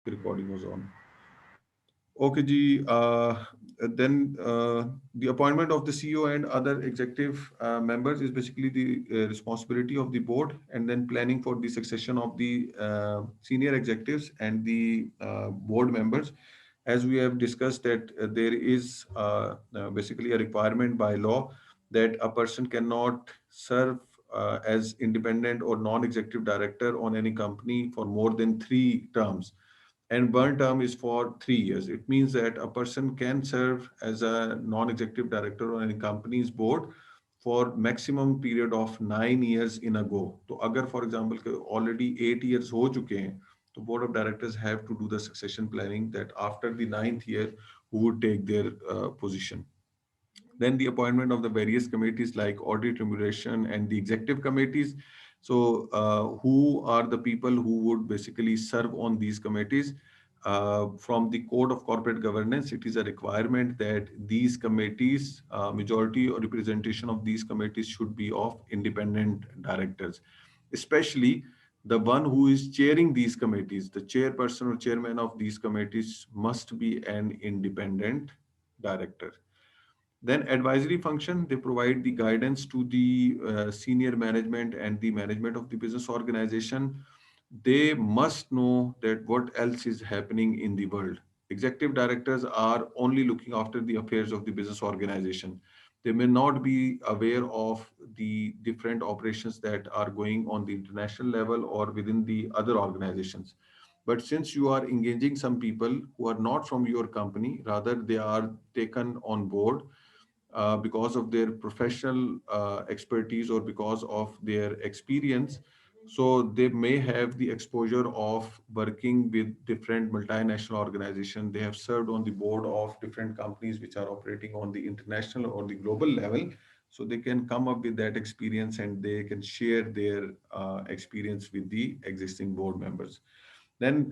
The recording was on. Okay, Ji. Then the appointment of the CEO and other executive members is basically the responsibility of the board, and then planning for the succession of the senior executives and the board members. As we have discussed, that there is basically a requirement by law that a person cannot serve as independent or non-executive director on any company for more than 3 terms, and one term is for 3 years. It means that a person can serve as a non-executive director on a company's board for maximum period of 9 years in a go. तो अगर for example already 8 years हो चुके हैं, तो board of directors have to do the succession planning that after the ninth year who would take their position. Then the appointment of the various committees like audit, remuneration, and the executive committees. So, who are the people who would basically serve on these committees? From the Code of Corporate Governance, it is a requirement that these committees, majority or representation of these committees should be of independent directors, especially the one who is chairing these committees. The chairperson or chairman of these committees must be an independent director. Then advisory function, they provide the guidance to the senior management and the management of the business organization. They must know that what else is happening in the world. Executive directors are only looking after the affairs of the business organization. They may not be aware of the different operations that are going on the international level or within the other organizations. But since you are engaging some people who are not from your company, rather they are taken on board because of their professional expertise or because of their experience. So they may have the exposure of working with different multinational organizations. They have served on the board of different companies which are operating on the international or the global level. So they can come up with that experience and they can share their experience with the existing board members. Then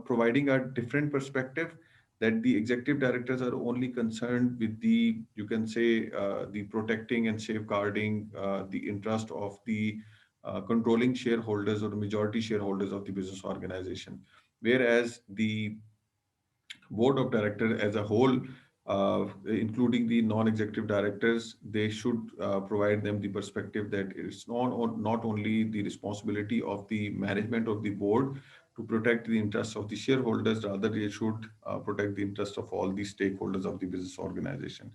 providing a different perspective that the executive directors are only concerned with the, you can say, the protecting and safeguarding the interest of the controlling shareholders or the majority shareholders of the business organization. Whereas the board of directors as a whole, including the non-executive directors, they should provide them the perspective that it's not only the responsibility of the management of the board to protect the interests of the shareholders, rather they should protect the interests of all the stakeholders of the business organization.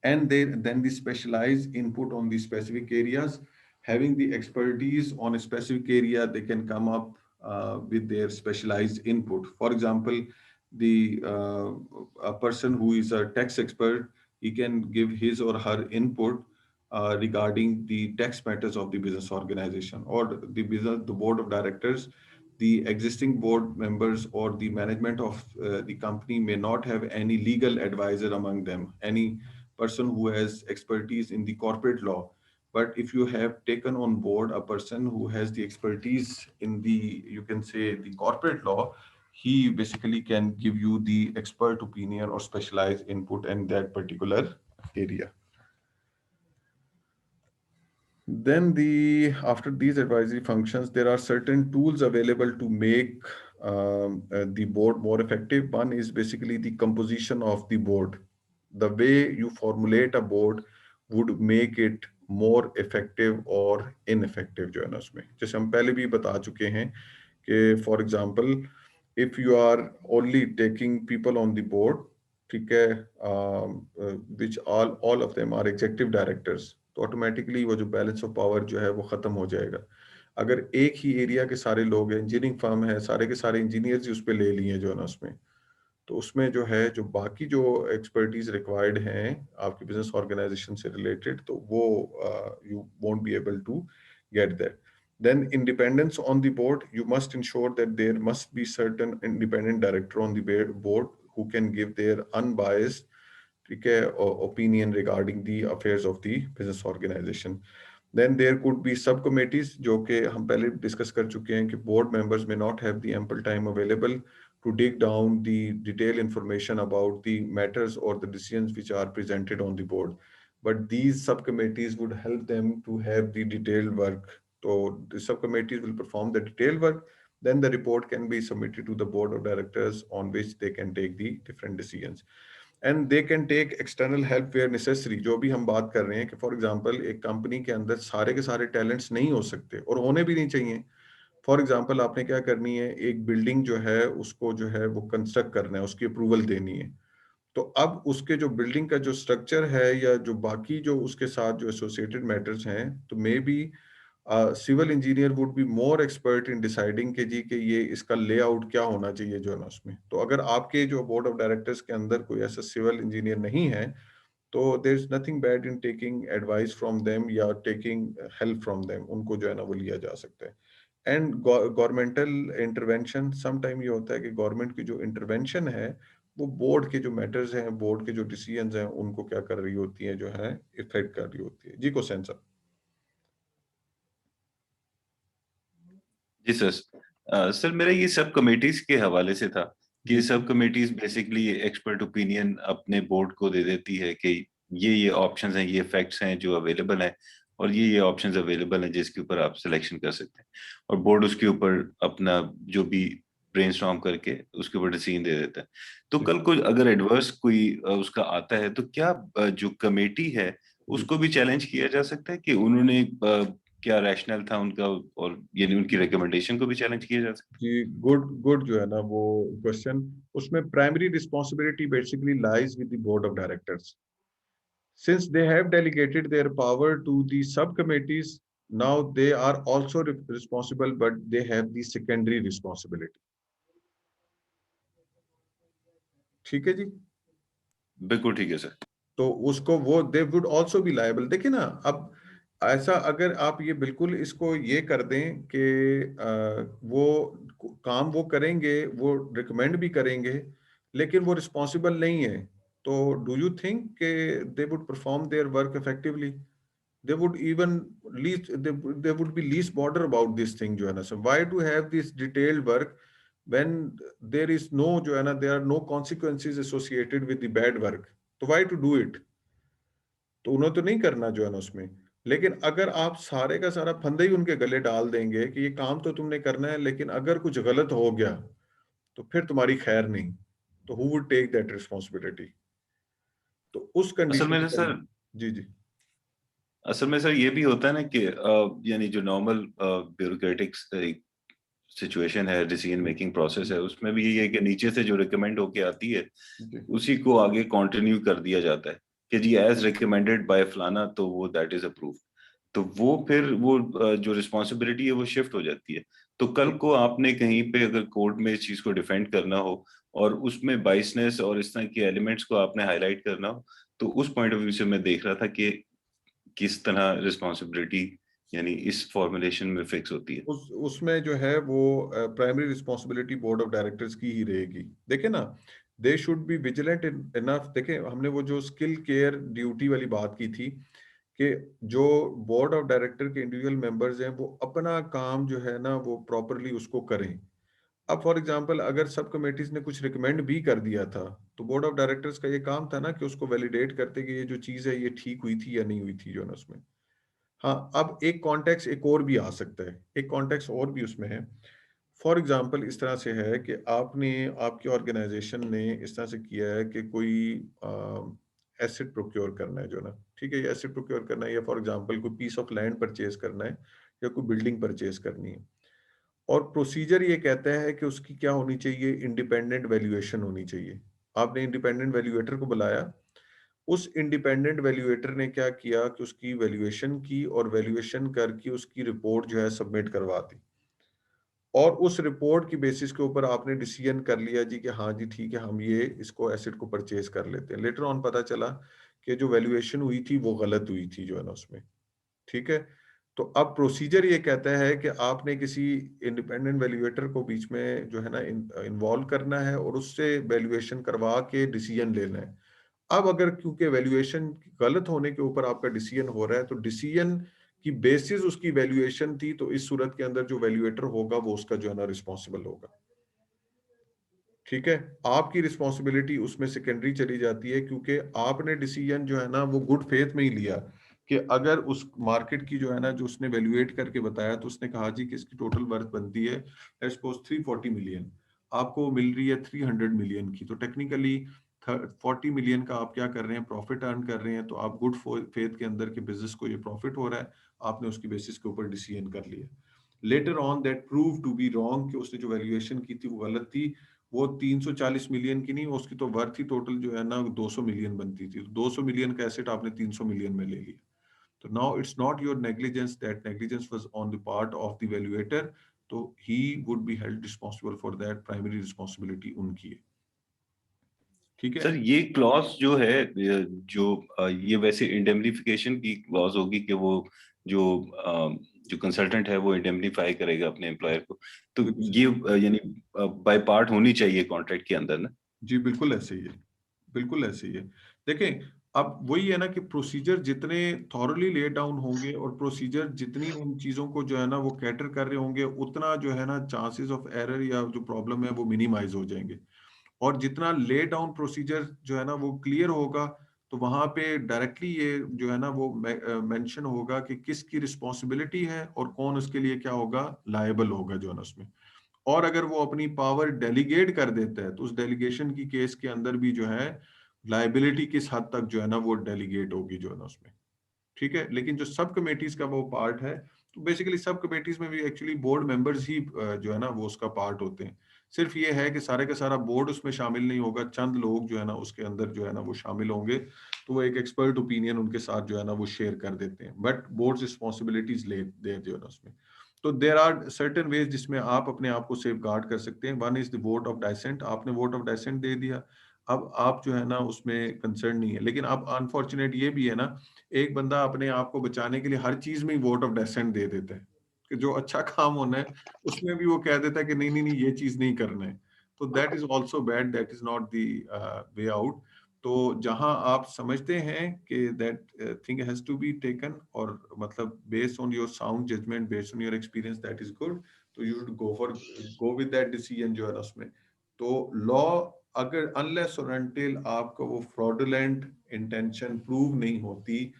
And then the specialized input on the specific areas, having the expertise on a specific area, they can come up with their specialized input. For example, the a person who is a tax expert, he can give his or her input regarding the tax matters of the business organization or the board of directors. The existing board members or the management of the company may not have any legal advisor among them, any person who has expertise in the corporate law. But if you have taken on board a person who has the expertise in the, you can say, the corporate law, he basically can give you the expert opinion or specialized input in that particular area. Then the after these advisory functions, there are certain tools available to make the board more effective. One is basically the composition of the board. The way you formulate a board would make it more effective or ineffective जो है ना उसमें, जैसे हम पहले भी बता चुके हैं कि for example if you are only taking people on the board, ठीक है, which all of them are executive directors, तो ऑटोमेटिकली वो जो बैलेंस ऑफ पावर जो है वो खत्म हो जाएगा. अगर एक ही एरिया के सारे लोग हैं, इंजीनियरिंग फर्म है, सारे के सारे इंजीनियर्स ही उस पर ले लिए जो है ना उसमें, तो उसमें जो है जो बाकी जो एक्सपर्टीज रिक्वायर्ड हैं आपकी बिजनेस ऑर्गेनाइजेशन से रिलेटेड, तो वो you won't be able to get that. Then independence on the board, you must ensure that there must be certain independent director on the board who can give their unbiased, ठीक है, opinion regarding the affairs of the business organization. Then there could be subcommittees जो कि हम पहले discuss कर चुके हैं कि board members may not have the ample time available to dig down the detailed information about the matters or the decisions which are presented on the board. But these subcommittees would help them to have the detailed work. So the subcommittees will perform the detailed work. then the report can be submitted to the board of directors on which they can take the different decisions. And they can take external help where necessary, जो भी हम बात कर रहे हैं कि for example एक company के अंदर सारे के सारे टैलेंट्स नहीं हो सकते और होने भी नहीं चाहिए। फॉर एग्जांपल आपने क्या करनी है, एक बिल्डिंग जो है उसको जो है वो कंस्ट्रक्ट करना है, उसकी अप्रूवल देनी है। तो अब उसके जो बिल्डिंग का जो स्ट्रक्चर है या जो बाकी जो उसके साथ जो एसोसिएटेड मैटर्स हैं, तो maybe civil engineer would be more expert in deciding कि जी कि ये इसका लेआउट क्या होना चाहिए जो है ना उसमें। तो अगर आपके जो बोर्ड ऑफ डायरेक्टर्स के अंदर कोई ऐसा सिविल इंजीनियर नहीं है, तो there is nothing bad in taking advice from them या टेकिंग हेल्प फ्रॉम देम, उनको जो है ना वो लिया जा सकता है। And governmental intervention, some time ये होता है कि गवर्नमेंट की जो इंटरवेंशन है वो बोर्ड के जो मैटर्स हैं, बोर्ड के जो डिसीजंस हैं, उनको क्या कर रही होती है, जो है इफेक्ट कर रही होती है। जी को सेंस। जी सर। सर मेरा ये सब कमेटीज के हवाले से था कि जी सब कमेटीज बेसिकली एक्सपर्ट ओपिनियन अपने बोर्ड को दे देती है कि ये ऑप्शंस हैं, ये फैक्ट्स हैं जो अवेलेबल हैं, और ये ऑप्शंस अवेलेबल हैं जिसके ऊपर आप सिलेक्शन कर सकते हैं, और बोर्ड उसके ऊपर अपना जो भी ब्रेनस्टॉर्म करके उसके ऊपर डिसीजन दे देता है। तो जी कल को अगर एडवर्स कोई उसका आता है तो क्या जो कमेटी है जी उसको भी चैलेंज किया जा सकता है कि उन्होंने क्या रैशनल था उनका, और यानी उनकी रिकमेंडेशन को भी चैलेंज किया जा सकता जी, गुड गुड जो है ना वो क्वेश्चन। उसमें primary responsibility basically lies with the board of directors, since they have delegated their power to the subcommittees. Now they are also responsible, but they have the secondary responsibility. ठीक है जी। है? बिल्कुल ठीक है सर। तो उसको वो they would also be liable. देखिए ना, अब ऐसा अगर आप ये बिल्कुल इसको ये कर दें कि वो काम वो करेंगे, वो रिकमेंड भी करेंगे, लेकिन वो रिस्पॉन्सिबल नहीं है, तो डू यू थिंक कि they would perform their work effectively? they would even least they would be least bother about this thing जो है ना। So why to have this detailed work when there is no जो है ना, there are no consequences associated with the bad work, तो why to do it? तो उन्हें तो नहीं करना जो है ना उसमें। लेकिन अगर आप सारे का सारा फंदा ही उनके गले डाल देंगे कि ये काम तो तुमने करना है, लेकिन अगर कुछ गलत हो गया तो फिर तुम्हारी खैर नहीं, तो who would take that responsibility? तो उस असल कंडीशन में के सर अंदर। जी जी असल में सर ये भी होता है ना कि यानी जो नॉर्मल ब्यूरोक्रेटिक सिचुएशन है, डिसीजन मेकिंग प्रोसेस है, उसमें भी यही है कि नीचे से जो रिकमेंड होके आती है जी उसी को आगे कंटिन्यू कर दिया जाता है कि जी एज रिकमेंडेड बाय फलाना, तो वो दैट इज अप्रूव। तो वो फिर वो जो रिस्पॉन्सिबिलिटी है वो शिफ्ट हो जाती है। तो कल जी। को आपने कहीं पे अगर कोर्ट में इस चीज को डिफेंड करना हो और उसमें बाइसनेस और इस तरह के एलिमेंट्स को आपने हाईलाइट करना हो, तो उस पॉइंट ऑफ व्यू से मैं देख रहा था कि किस तरह रिस्पॉन्सिबिलिटी यानी इस फॉर्मुलेशन में फिक्स होती है। उस उसमें जो है वो primary responsibility board of directors की ही रहेगी। देखिए ना, they should be vigilant enough. देखिए हमने वो जो स्किल केयर ड्यूटी वाली बात की थी कि जो बोर्ड ऑफ डायरेक्टर के इंडिविजुअल मेंबर्स हैं वो अपना काम जो है ना वो प्रॉपरली उसको करें। अब फॉर एग्जांपल अगर सब कमेटीज ने कुछ रिकमेंड भी कर दिया था, तो बोर्ड ऑफ डायरेक्टर्स का ये काम था ना कि उसको वैलिडेट करते कि ये जो चीज़ है ये ठीक हुई थी या नहीं हुई थी जो है ना उसमें। हाँ, अब एक कॉन्टेक्स्ट एक और भी आ सकता है, एक कॉन्टेक्स्ट और भी उसमें है। फॉर एग्जांपल इस तरह से है कि आपने, आपकी ऑर्गेनाइजेशन ने इस तरह से किया है कि कोई एसेट प्रोक्योर करना है जो ना, ठीक है, ये एसेट प्रोक्योर करना है, या फॉर एग्जांपल कोई पीस ऑफ लैंड परचेज करना है या कोई बिल्डिंग परचेज करनी है। और प्रोसीजर ये कहता है कि उसकी क्या होनी चाहिए, इंडिपेंडेंट वैल्यूएशन होनी चाहिए। आपने इंडिपेंडेंट वैल्यूएटर को बुलाया, उस इंडिपेंडेंट वैल्यूएटर ने क्या किया कि उसकी वैल्यूएशन की और वैल्यूएशन करके उसकी रिपोर्ट जो है सबमिट करवा दी, और उस रिपोर्ट की बेसिस के ऊपर आपने डिसीजन कर लिया जी कि हाँ जी ठीक है, हम ये इसको एसेट को परचेज कर लेते हैं। लेटर ऑन पता चला कि जो वैल्यूएशन हुई थी वो गलत हुई थी जो है ना उसमें। ठीक है, तो अब प्रोसीजर ये कहता है कि आपने किसी इंडिपेंडेंट वैल्यूएटर को बीच में जो है ना इन्वॉल्व करना है और उससे वैल्यूएशन करवा के डिसीजन लेना है। अब अगर क्योंकि वैल्यूएशन गलत होने के ऊपर आपका डिसीजन हो रहा है, तो डिसीजन की बेसिस उसकी वैल्यूएशन थी, तो इस सूरत के अंदर जो वैल्यूएटर होगा वो उसका जो है ना रिस्पॉन्सिबल होगा। ठीक है, आपकी रिस्पॉन्सिबिलिटी उसमें सेकेंडरी चली जाती है, क्योंकि आपने डिसीजन जो है ना वो गुड फेथ में ही लिया। कि अगर उस मार्केट की जो है ना, जो उसने वैल्यूएट करके बताया, तो उसने कहा जी कि इसकी टोटल वर्थ बनती है लेट्स सपोज 340 मिलियन, आपको मिल रही है 300 मिलियन की, तो टेक्निकली 40 मिलियन का आप क्या कर रहे हैं, प्रॉफिट अर्न कर रहे हैं, तो आप गुड फेथ के अंदर के बिजनेस को ये प्रॉफिट हो रहा है, आपने उसकी बेसिस के ऊपर डिसीजन कर लिया। Later on that prove to be wrong, कि उसने जो वैल्यूएशन की थी वो गलत थी, वो 340 मिलियन की नहीं, उसकी तो वर्थ ही टोटल जो है ना 200 मिलियन बनती थी, तो 200 मिलियन का एसेट आपने 300 मिलियन में ले लिया। So now it's not your negligence, that negligence was on the part of the evaluator. So he would be held responsible for that, primary responsibility उनकी है। ठीक है। सर ये क्लॉज जो है जो ये वैसे इंडेमनिफिकेशन की क्लॉज होगी कि वो जो जो कंसल्टेंट है वो इंडेमनीफाई करेगा अपने एम्प्लॉयर को, तो बिल्कुल ये सही। यानी बाय पार्ट होनी चाहिए कॉन्ट्रैक्ट के अंदर ना। जी बिल्कुल ऐसे ही है, बिल्कुल ऐसे ही है। देखें, अब वही है ना कि प्रोसीजर जितने थॉरली ले डाउन होंगे और प्रोसीजर जितनी उन चीजों को जो है ना वो कैटर कर रहे होंगे, उतना जो है ना चांसेस ऑफ एरर या जो प्रॉब्लम है वो मिनिमाइज हो जाएंगे। और जितना ले डाउन प्रोसीजर जो है ना वो क्लियर होगा, तो वहां पे डायरेक्टली ये जो है ना वो मेंशन होगा कि किसकी रिस्पॉन्सिबिलिटी है और कौन उसके लिए क्या होगा, लायबल होगा जो है ना उसमें। और अगर वो अपनी पावर डेलीगेट कर देता है, तो उस डेलीगेशन की केस के अंदर भी जो है लायबिलिटी किस हद तक जो है ना वो डेलीगेट होगी जो है ना उसमें। ठीक है। लेकिन जो सब कमेटीज का वो पार्ट है, तो बेसिकली सब कमेटीज में भी एक्चुअली बोर्ड मेंबर्स ही जो है ना वो उसका पार्ट होते हैं। सिर्फ ये है कि सारे का सारा बोर्ड उसमें शामिल नहीं होगा, चंद लोग जो है ना उसके अंदर जो है ना वो शामिल होंगे, तो वो एक एक्सपर्ट ओपिनियन उनके साथ जो है ना वो शेयर कर देते हैं, बट बोर्ड रिस्पॉन्सिबिलिटीज ले दे जो है ना उसमें। तो देर आर सर्टेन वेज जिसमें आप अपने आप को सेफ गार्ड कर सकते हैं। One is the vote of dissent, आपने वोट ऑफ डाइसेंट दे दिया, अब आप जो है ना उसमें कंसर्न नहीं है। लेकिन अब अनफॉर्चुनेट ये भी है ना, एक बंदा अपने आप को बचाने के लिए हर चीज में वोट ऑफ डेसेंट दे देता है, कि जो अच्छा काम होना है उसमें भी वो कह देता है कि नहीं नहीं नहीं ये चीज नहीं करना है। तो that is also bad, that is not the way out. तो जहां आप समझते हैं कि that thing has to be taken, और मतलब based on your sound judgement, based on your experience, that is good, तो you should go with that decision जो है ना उसमें। तो लॉ, अगर अनलेस और अनटिल आपका वो फ्रॉडुलेंट इंटेंशन प्रूव नहीं होती,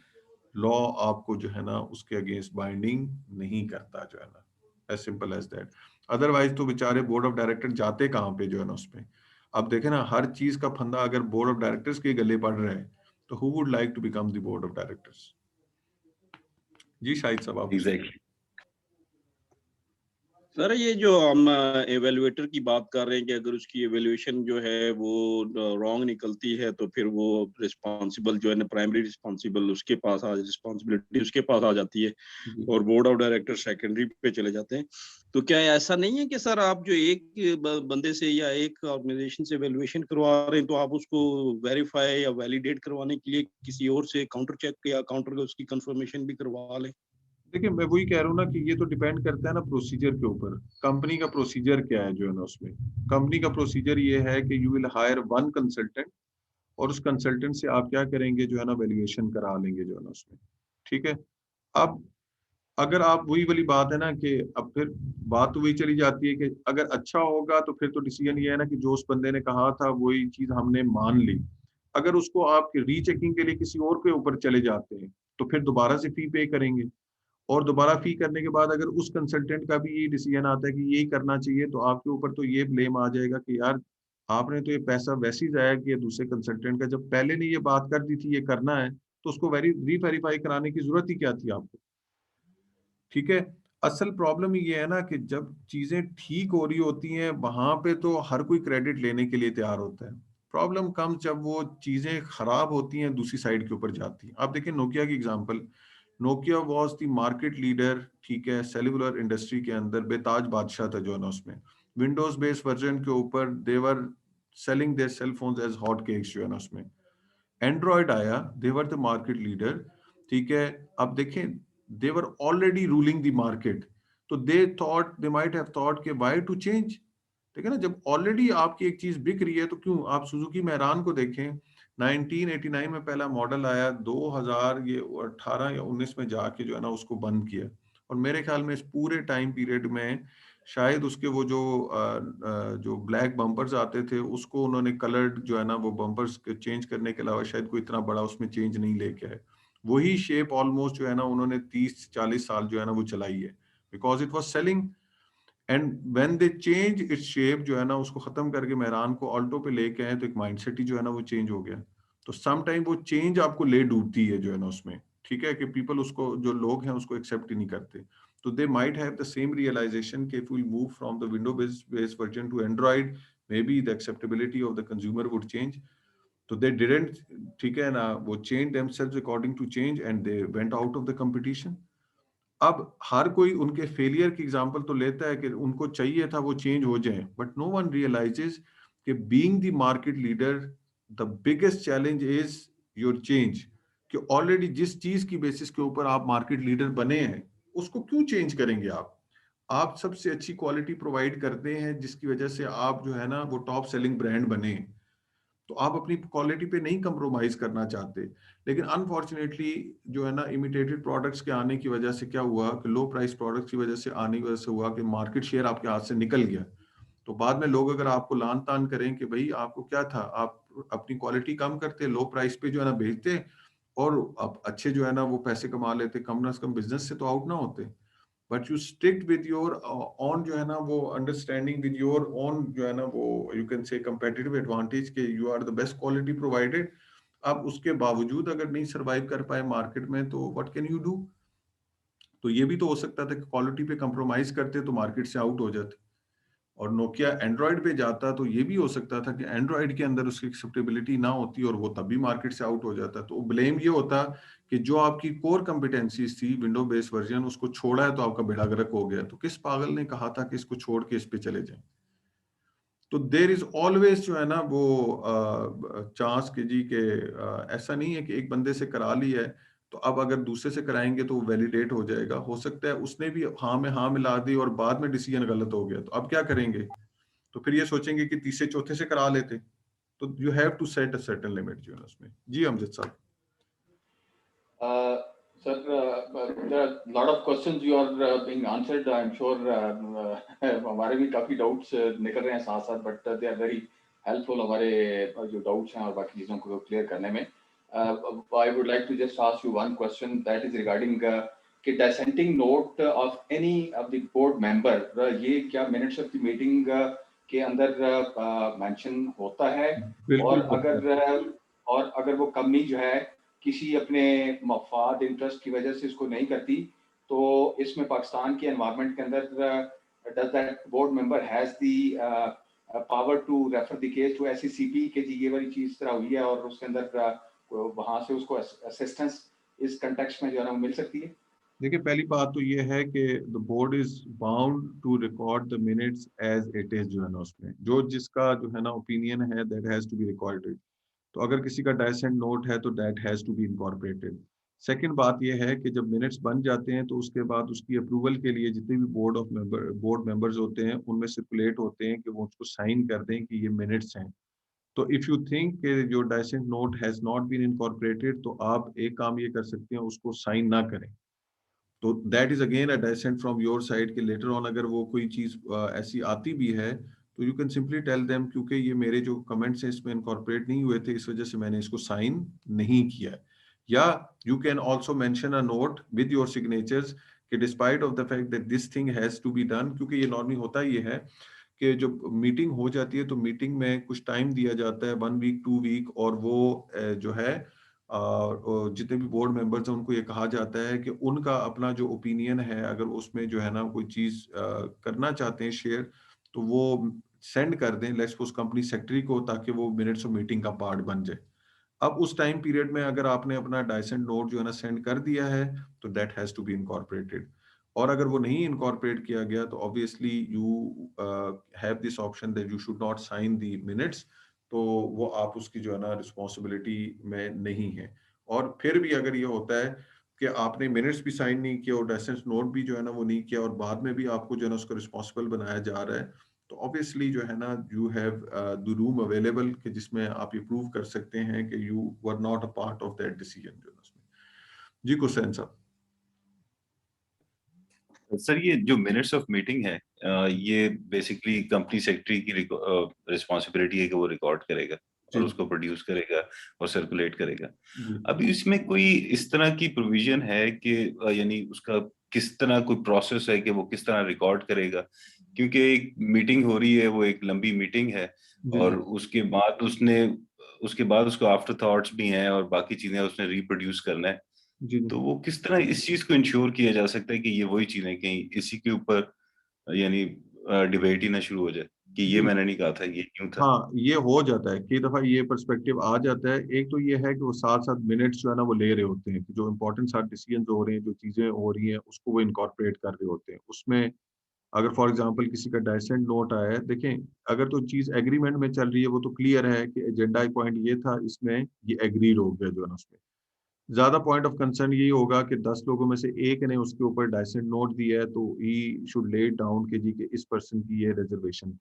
लॉ आपको जो है ना उसके अगेंस्ट बाइंडिंग नहीं करता जो है ना, as simple as that. Otherwise तो बेचारे बोर्ड ऑफ डायरेक्टर जाते कहाँ पे जो है ना उसमें। अब देखे ना, हर चीज का फंदा अगर बोर्ड ऑफ डायरेक्टर्स के गले पड़ रहा है, तो who would like to become the board of directors. जी शाहिद साहब आप कुछ। एग्जैक्टली। सर ये जो हम एवेल्युएटर की बात कर रहे हैं कि अगर उसकी एवेल्युएशन जो है वो रॉन्ग निकलती है तो फिर वो रिस्पांसिबल जो है ना प्राइमरी रिस्पांसिबल उसके पास आ रिस्पांसिबिलिटी उसके पास आ जाती है जी और बोर्ड ऑफ डायरेक्टर सेकेंडरी पे चले जाते हैं। तो क्या ऐसा नहीं है कि सर आप जो एक बंदे से या एक ऑर्गेनाइजेशन से एवेल्युएशन करवा रहे हैं तो आप उसको वेरीफाई या वैलिडेट करवाने के लिए किसी और से काउंटर चेक या काउंटर उसकी कंफर्मेशन भी करवा लें? देखिए, मैं वही कह रहा हूँ ना कि ये तो डिपेंड करता है ना प्रोसीजर के ऊपर, कंपनी का प्रोसीजर क्या है जो है ना उसमें। कंपनी का प्रोसीजर ये है कि you will hire one consultant, और उस कंसल्टेंट से आप क्या करेंगे जो है ना, वैल्यूएशन करा लेंगे जो है ना उसमें। ठीक है। अब अगर आप, वही वाली बात है ना कि अब फिर बात तो वही चली जाती है कि अगर अच्छा होगा तो फिर तो डिसीजन ये है ना कि जो उस बंदे ने कहा था वही चीज हमने मान ली। अगर उसको आप रीचेकिंग के लिए किसी और के ऊपर चले जाते हैं, तो फिर दोबारा से फी पे करेंगे, और दोबारा फी करने के बाद अगर उस कंसल्टेंट का भी ये डिसीजन आता है कि यही करना चाहिए, तो आपके ऊपर तो ये ब्लेम आ जाएगा कि यार आपने तो ये पैसा वैसे ही जाया किया दूसरे कंसल्टेंट का, जब पहले ने ये बात कर दी थी ये करना है, तो उसको रीवेरीफाई कराने की जरूरत ही क्या थी आपको। ठीक है। असल प्रॉब्लम ये है ना कि जब चीजें ठीक हो रही होती हैं वहां पे तो हर कोई क्रेडिट लेने के लिए तैयार होता है। प्रॉब्लम कम जब वो चीजें खराब होती हैं, दूसरी साइड के ऊपर जाती हैं। आप देखिए नोकिया की example, Nokia was the market leader, ठीक है, सेलुलर इंडस्ट्री के अंदर बेताज बादशाह था जो है ना उसमें। विंडोज बेस्ड वर्जन के ऊपर they were selling their cell phones as hot cakes जो है ना उसमें। एंड्रॉयड आया, देवर द मार्केट लीडर, ठीक है। अब देखें, देवर ऑलरेडी रूलिंग द मार्केट, तो दे माइट हैव थॉट कि व्हाई टू चेंज। ठीक है ना, जब ऑलरेडी आपकी एक चीज बिक रही है तो क्यों। आप सुजुकी मेहरान को देखें, 1989 में पहला मॉडल आया, 2000 ये 18 या 19 में जाके जो है ना उसको बंद किया। और मेरे ख्याल में इस पूरे टाइम पीरियड में शायद उसके वो जो ब्लैक बम्पर्स आते थे उसको उन्होंने कलर्ड जो है ना वो बम्पर्स चेंज करने के अलावा शायद कोई इतना बड़ा उसमें चेंज नहीं लेके आए। वही शेप ऑलमोस्ट जो है ना उन्होंने 30-40 साल जो है ना वो चलाई है, because it was selling. And when they change its shape जो है ना उसको खत्म करके मेहरान को ऑल्टो पे लेके आए, तो एक माइंडसेट ही जो है ना वो चेंज हो गया। तो सम टाइम वो चेंज आपको ले डूबती है जो है ना उसमें, ठीक है, कि पीपल उसको, जो लोग हैं उसको एक्सेप्ट ही नहीं करते। तो they might have the same realization कि if we move from the window based version to Android, maybe the acceptability of the consumer would change. तो दे डिडंट, ठीक है ना, वो change themselves according to change and they went out of the competition. अब हर कोई उनके failure की एग्जांपल तो लेता है कि उनको चाहिए था वो चेंज हो जाए, बट नो वन रियलाइजेस कि being the market leader the biggest challenge is your change. कि ऑलरेडी जिस चीज की बेसिस के ऊपर आप मार्केट लीडर बने हैं उसको क्यों चेंज करेंगे आप सबसे अच्छी क्वालिटी प्रोवाइड करते हैं जिसकी वजह से आप जो है ना वो टॉप सेलिंग ब्रांड बने, तो आप अपनी क्वालिटी पे नहीं कंप्रोमाइज करना चाहते। लेकिन अनफॉर्चुनेटली जो है ना इमिटेटेड प्रोडक्ट्स के आने की वजह से क्या हुआ कि लो प्राइस प्रोडक्ट्स की वजह से आने की वजह से हुआ कि मार्केट शेयर आपके हाथ से निकल गया। तो बाद में लोग अगर आपको लान तान करें कि भाई आपको क्या था, आप अपनी क्वालिटी कम करते, लो प्राइस पे जो है ना बेचते, और आप अच्छे जो है ना वो पैसे कमा लेते, कम से कम बिजनेस से तो आउट ना होते। But you stick with your on जो है ना वो अंडरस्टैंडिंग, विद योर ओन जो है ना वो you can say competitive advantage के you are the best quality provided. अब उसके बावजूद अगर नहीं सरवाइव कर पाए मार्केट में तो व्हाट कैन यू डू। तो ये भी तो हो सकता था कि क्वालिटी पे कंप्रोमाइज करते तो मार्केट से आउट हो जाते, और नोकिया एंड्रॉयड पे जाता तो ये भी हो सकता था कि एंड्रॉयड के अंदर उसकी एक्सेप्टेबिलिटी ना होती और वो तब भी मार्केट से आउट हो जाता। तो ब्लेम ये होता कि जो आपकी कोर कंपिटेंसीज थी विंडो बेस्ड वर्जन उसको छोड़ा है तो आपका बेड़ा गर्क हो गया। तो किस पागल ने कहा था कि इसको छोड़ के इस पे चले जाएं। तो देर इज ऑलवेज जो है ना वो चांस के जी के ऐसा नहीं है कि एक बंदे से करा लिया है तो अब अगर दूसरे से कराएंगे तो वो वैलिडेट हो जाएगा। हो सकता है उसने भी हाँ में हाँ मिला दी और बाद में डिसीजन गलत हो गया, तो अब क्या करेंगे। तो फिर ये सोचेंगे कि तीसरे चौथे से करा लेते। तो you have to set a certain limit जो है उसमें। जी अमजद साहब। Sir, there are a lot of questions you are being answered. I'm sure हमारे भी काफी doubts निकल रहे हैं साथ साथ, but they are very helpful हमारे जो doubts हैं और बाकी चीजों को clear करने में. I would like to just ask you one question that is regarding कि dissenting note of any of the board member ये क्या minutes of the meeting के अंदर mention होता है, बिल्कुल और अगर वो कंपनी जो है किसी अपने मफाद इंटरेस्ट की वजह से इसको नहीं करती, तो इसमें पाकिस्तान के एनवायरनमेंट के अंदर does that board member has the power to refer the case to SCCP के जी ये वाली चीज तरह हुई है और उसके अंदर वहां से उसको असिस्टेंस इस कंटेक्स्ट में जो है ना मिल सकती है। देखिए पहली बात तो ये है कि the board is bound to record the minutes as it is जो है ना उसमें जो जिसका जो है ना ओपिनियन है that has to be recorded. तो अगर किसी का डाइसेंट नोट है तो that has to be incorporated. Second बात यह है कि जब मिनट्स बन जाते हैं तो उसके बाद उसकी अप्रूवल के लिए जितने भी बोर्ड मेंबर्स होते हैं उनमें सर्कुलेट होते हैं कि वो उसको साइन कर दें कि ये मिनट्स हैं। तो इफ यू थिंक कि जो dissent note has not been incorporated तो आप एक काम ये कर सकते हैं उसको साइन ना करें। तो that is again a dissent from your side के लेटर ऑन अगर वो कोई चीज ऐसी आती भी है तो you can simply tell them क्योंकि ये मेरे जो कमेंट्स हैं इसमें इनकॉर्पोरेट नहीं हुए थे इस वजह से मैंने इसको साइन नहीं किया। या you can also mention a note with your signatures कि despite of the fact that this thing has to be done, क्योंकि ये नॉर्मली होता ये है कि जब मीटिंग हो जाती है तो मीटिंग में कुछ टाइम दिया जाता है 1 वीक 2 वीक, और वो जो है और जितने भी बोर्ड मेंबर्स हैं उनको ये कहा जाता है कि उनका अपना जो ओपिनियन है अगर उसमें जो है ना कोई चीज करना चाहते हैं शेयर तो वो सेंड कर दें लेट्स सपोज कंपनी सेक्रेटरी को, ताकि वो मिनट्स ऑफ मीटिंग का पार्ट बन जाए। अब उस टाइम पीरियड में अगर आपने अपना डाइसेंट नोट जो है ना सेंड कर दिया है तो that has to be incorporated. और अगर वो नहीं इनकॉर्पोरेट किया गया तो obviously you have this option that you should not sign the minutes. तो वो आप उसकी जो है ना रिस्पॉन्सिबिलिटी में नहीं है। और फिर भी अगर ये होता है कि आपने मिनट्स भी साइन नहीं किया और डाइसेंट नोट भी जो है ना वो नहीं किया और बाद में भी आपको जो है ना उसको रिस्पॉन्सिबल बनाया जा रहा है, तो ऑब्वियसली जो है ना you have the room available कि जिसमें आप ये प्रूव कर सकते हैं कि you were not a part of that decision जो है उसमें। जी कुसैन साहब। सर ये जो मिनट्स ऑफ मीटिंग है ये बेसिकली कंपनी सेक्रेटरी की रिस्पॉन्सिबिलिटी है कि वो रिकॉर्ड करेगा। और जी। उसको प्रोड्यूस करेगा और सर्कुलेट करेगा। जी। अभी इसमें कोई इस तरह की प्रोविजन है कि यानी उसका किस तरह कोई प्रोसेस है कि वो किस तरह रिकॉर्ड करेगा, क्योंकि एक मीटिंग हो रही है, वो एक लंबी मीटिंग है जी। और जी। उसके बाद उसको आफ्टर थॉट्स भी हैं और बाकी चीजें उसने रिप्रोड्यूस करना है। जी। जी। तो वो किस तरह इस चीज को इंश्योर किया जा सकता है कि ये वही चीजें कहीं इसी के ऊपर यानी डिबेट ही ना शुरू हो जाए कि ये जी। मैंने नहीं कहा था, ये क्यों था। हाँ, ये हो जाता है कई दफा, ये पर्सपेक्टिव आ जाता है। एक तो ये है कि वो साथ साथ मिनट्स जो है ना वो ले रहे होते हैं कि जो इंपॉर्टेंट सारे डिसीजन हो रहे हैं, जो चीजें हो रही हैं, उसको वो इनकॉर्पोरेट कर रहे होते हैं उसमें। अगर फॉर एग्जांपल किसी का डाइसेंट नोट आया है, देखें, अगर तो चीज एग्रीमेंट में चल रही है वो तो क्लियर है कि एजेंडा पॉइंट ये था, इसमें ये एग्रीड हो गया जो है ना उसमें। ज्यादा पॉइंट ऑफ कंसर्न ये होगा कि 10 लोगों में से एक ने उसके ऊपर डाइसेंट नोट दिया है, तो ही शुड ले डाउन के जी के इस पर्सन की ये रिजर्वेशन थी।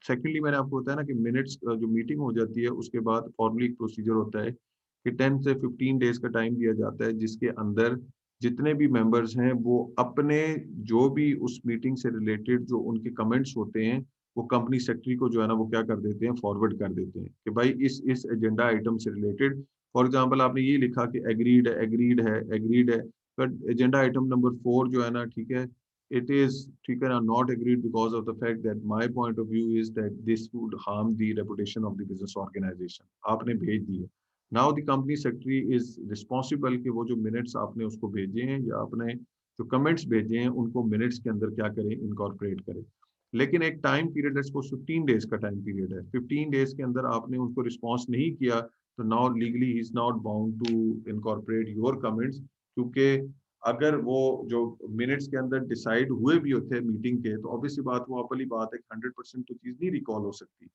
सेकेंडली, मैंने आपको बताया ना कि मिनट्स जो मीटिंग हो जाती है उसके बाद फॉर्मली एक प्रोसीजर होता है कि 10 से 15 डेज का टाइम दिया जाता है, जिसके अंदर जितने भी मेंबर्स हैं वो अपने जो भी उस मीटिंग से रिलेटेड जो उनके कमेंट्स होते हैं वो कंपनी सेक्रेटरी को जो है ना वो क्या कर देते हैं, फॉरवर्ड कर देते हैं कि भाई इस एजेंडा आइटम से रिलेटेड, फॉर एग्जाम्पल आपने ये लिखा कि एग्रीड है, एग्रीड है, एग्रीड है, बट एजेंडा आइटम नंबर 4 जो है ना, ठीक है, it is, ठीक है ना, not agreed because of the fact that my point of view is that this would harm the reputation of the business organization, आपने भेज दिए। now the company secretary is responsible कि वो जो minutes आपने उसको भेजे हैं या आपने जो comments भेजे हैं उनको minutes के अंदर क्या करें, incorporate करें। लेकिन एक टाइम पीरियड है, इसको 15 डेज का टाइम पीरियड है, 15 डेज के अंदर आपने उनको रिस्पॉन्स नहीं किया तो now legally he is not bound to incorporate your comments, क्योंकि अगर वो जो मिनट्स के अंदर डिसाइड हुए भी होते हैं मीटिंग के, तो ऑब्वियसली बात, वो अपनी बात है, 100% तो चीज नहीं रिकॉल हो सकती।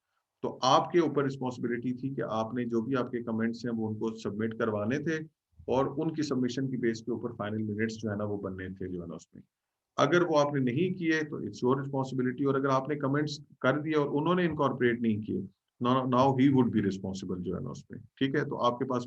तो आपके ऊपर रिस्पॉन्सिबिलिटी थी कि आपने जो भी आपके कमेंट्स हैं वो उनको सबमिट करवाने थे और उनकी सबमिशन की बेस के ऊपर फाइनल मिनट्स जो है ना वो बनने थे जो है ना उसमें। अगर वो आपने नहीं किए तो इट्स योर रिस्पॉन्सिबिलिटी, और अगर आपने कमेंट्स कर दिए और उन्होंने इनकॉर्पोरेट नहीं किए, now he would be responsible जो है ना उसमें। ठीक है, तो आपके पास